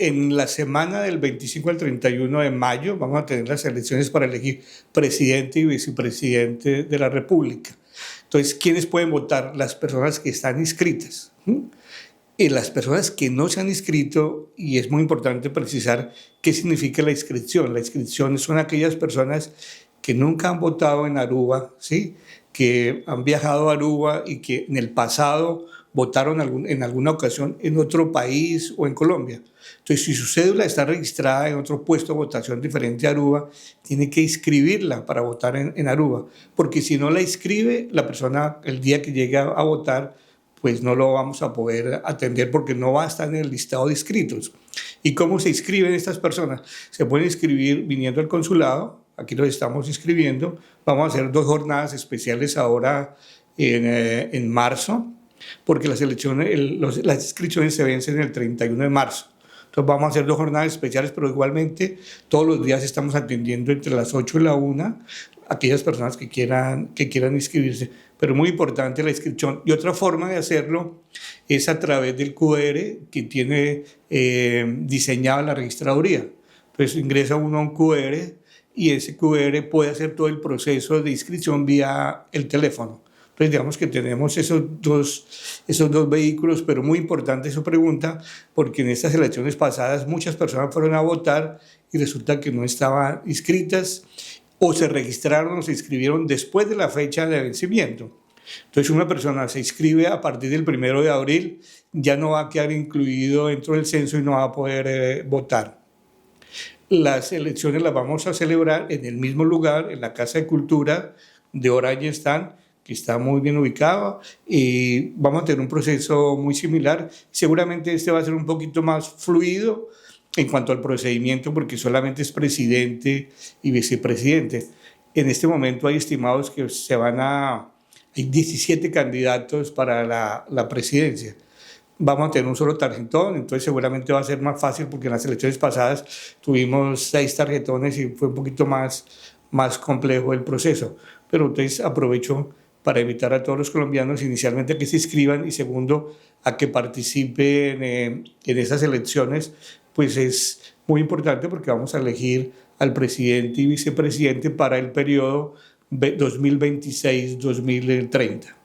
en la semana del 25 al 31 de mayo vamos a tener las elecciones para elegir presidente y vicepresidente de la República. Entonces, ¿quiénes pueden votar? Las personas que están inscritas. Y las personas que no se han inscrito, y es muy importante precisar qué significa la inscripción. La inscripción son aquellas personas que nunca han votado en Aruba, ¿sí? Que han viajado a Aruba y que en el pasado votaron en alguna ocasión en otro país o en Colombia. Entonces, si su cédula está registrada en otro puesto de votación diferente a Aruba, tiene que inscribirla para votar en Aruba, porque si no la inscribe, la persona el día que llegue a votar, pues no lo vamos a poder atender porque no va a estar en el listado de inscritos. ¿Y cómo se inscriben estas personas? Se pueden inscribir viniendo al consulado, aquí los estamos inscribiendo, vamos a hacer 2 jornadas especiales ahora en marzo, porque las inscripciones se vencen el 31 de marzo. Entonces vamos a hacer 2 jornadas especiales, pero igualmente todos los días estamos atendiendo entre las 8 y la 1 aquellas personas que quieran inscribirse. Pero muy importante la inscripción. Y otra forma de hacerlo es a través del QR que tiene diseñada la registraduría. Entonces ingresa uno a un QR y ese QR puede hacer todo el proceso de inscripción vía el teléfono. Entonces digamos que tenemos esos dos vehículos, pero muy importante su pregunta, porque en estas elecciones pasadas muchas personas fueron a votar y resulta que no estaban inscritas o se registraron o se inscribieron después de la fecha de vencimiento. Entonces, una persona se inscribe a partir del 1 de abril, ya no va a quedar incluido dentro del censo y no va a poder votar. Las elecciones las vamos a celebrar en el mismo lugar, en la Casa de Cultura de Orayestán, que está muy bien ubicado, y vamos a tener un proceso muy similar. Seguramente este va a ser un poquito más fluido en cuanto al procedimiento, porque solamente es presidente y vicepresidente. En este momento hay estimados que hay 17 candidatos para la presidencia. Vamos a tener un solo tarjetón, entonces seguramente va a ser más fácil, porque en las elecciones pasadas tuvimos 6 tarjetones y fue un poquito más complejo el proceso. Pero entonces aprovecho para invitar a todos los colombianos inicialmente a que se inscriban y segundo a que participen en esas elecciones, pues es muy importante porque vamos a elegir al presidente y vicepresidente para el periodo 2026-2030.